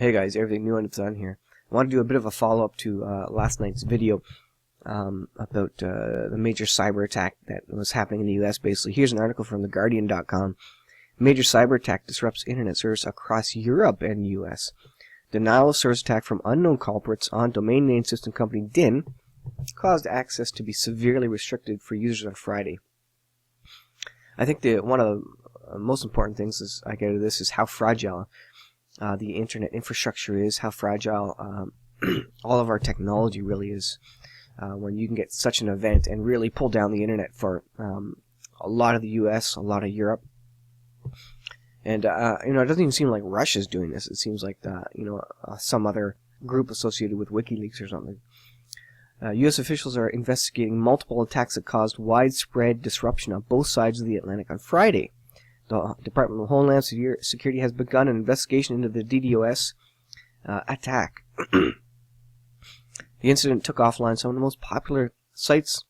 Hey guys, everything new and done here. I want to do a bit of a follow-up to last night's video about the major cyber attack that was happening in the US. Basically, here's an article from TheGuardian.com. Major cyber attack disrupts internet service across Europe and US. Denial of service attack from unknown culprits on domain name system company DIN caused access to be severely restricted for users on Friday. I think one of the most important things is I get to this is how fragile the internet infrastructure is, how fragile all of our technology really is when you can get such an event and really pull down the internet for a lot of the US, a lot of Europe. And it doesn't even seem like Russia's doing this. It seems like some other group associated with WikiLeaks or something. U.S. officials are investigating multiple attacks that caused widespread disruption on both sides of the Atlantic on Friday. The Department of Homeland Security has begun an investigation into the DDoS attack. The incident took offline some of the most popular sites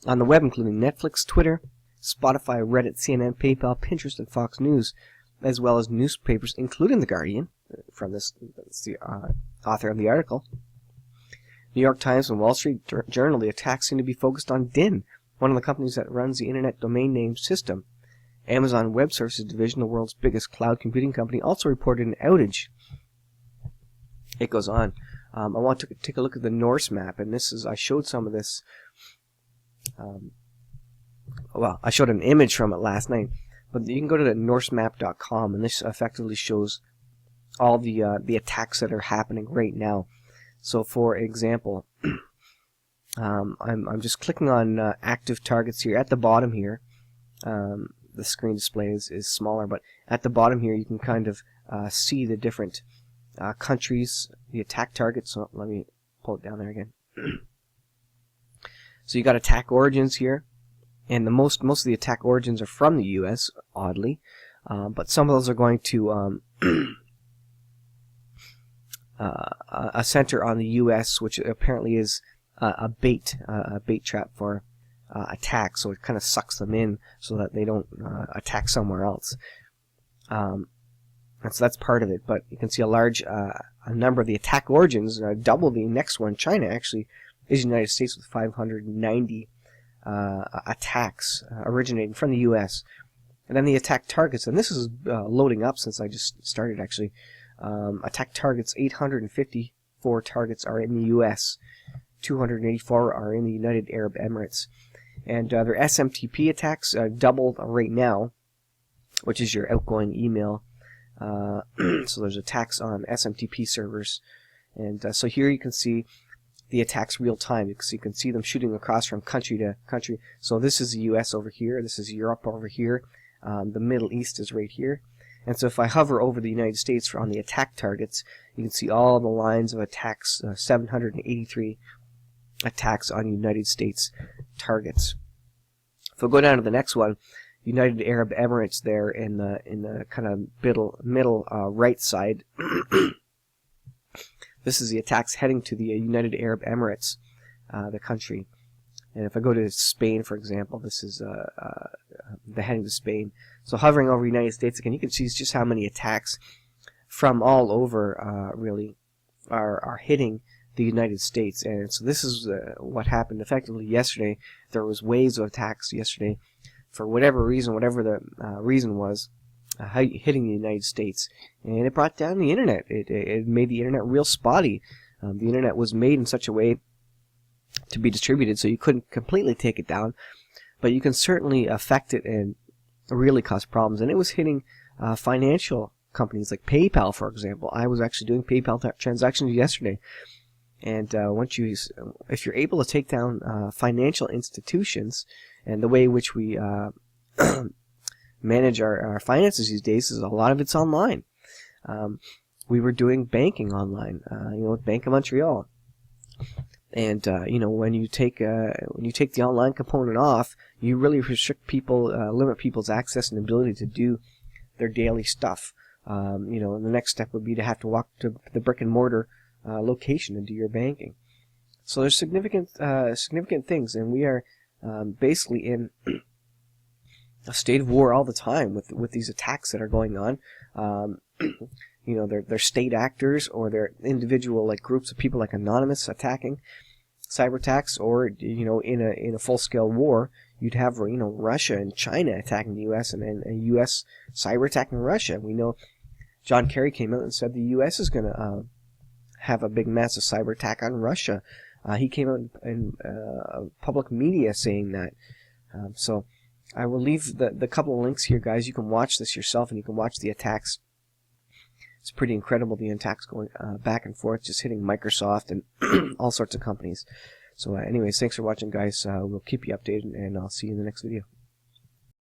on the web, including Netflix, Twitter, Spotify, Reddit, CNN, PayPal, Pinterest, and Fox News, as well as newspapers, including The Guardian, from the author of the article. New York Times and Wall Street Journal. The attacks seem to be focused on DIN, one of the companies that runs the Internet Domain Name System. Amazon Web Services Division, the world's biggest cloud computing company, also reported an outage. It goes on. I want to take a look at the Norse map, and I showed some of this. I showed an image from it last night, but you can go to the norsemap.com, and this effectively shows all the attacks that are happening right now. So, for example, I'm just clicking on active targets here at the bottom here. The screen display is smaller, but at the bottom here you can kind of see the different countries, the attack targets. So let me pull it down there again. So you got attack origins here, and most of the attack origins are from the U.S. oddly, but some of those are going to a center on the U.S., which apparently is a bait trap for attack, so it kind of sucks them in so that they don't attack somewhere else. And so that's part of it, but you can see a number of the attack origins, double the next one. China actually is the United States with 590 attacks originating from the U.S. And then the attack targets, and this is loading up since I just started actually. Attack targets, 854 targets are in the U.S., 284 are in the United Arab Emirates. And their SMTP attacks doubled right now, which is your outgoing email. So there's attacks on SMTP servers. And so here you can see the attacks real time. You can see them shooting across from country to country. So this is the US over here. This is Europe over here. The Middle East is right here. And so if I hover over the United States on the attack targets, you can see all the lines of attacks, 783 attacks on United States targets. If we go down to the next one, United Arab Emirates there in the kind of middle right side. This is the attacks heading to the United Arab Emirates, the country. And if I go to Spain, for example, this is the heading to Spain. So hovering over the United States again, you can see just how many attacks from all over really are hitting the United States. And so this is what happened effectively yesterday. There was waves of attacks yesterday for whatever reason, whatever the reason was, hitting the United States. And it brought down the internet. It made the internet real spotty. The internet was made in such a way to be distributed so you couldn't completely take it down, but you can certainly affect it and really cause problems. And it was hitting financial companies like PayPal, for example. I was actually doing PayPal transactions yesterday. And if you're able to take down financial institutions, and the way in which we manage our finances these days is a lot of it's online. We were doing banking online, with Bank of Montreal, and when you take the online component off, you really restrict people, limit people's access and ability to do their daily stuff. And the next step would be to have to walk to the brick and mortar location and do your banking. So there's significant things, and we are basically in a state of war all the time with these attacks that are going on. you know, they're state actors, or they're individual like groups of people like Anonymous attacking, cyber attacks, or you know, in a full scale war, you'd have, you know, Russia and China attacking the U.S. and a U.S. cyber attacking Russia. We know John Kerry came out and said the U.S. is going to have a big massive cyber attack on Russia. He came out in public media saying that. So I will leave the couple of links here, guys. You can watch this yourself, and you can watch the attacks. It's pretty incredible, the attacks going back and forth, just hitting Microsoft and all sorts of companies. So anyways, thanks for watching, guys. We'll keep you updated, and I'll see you in the next video.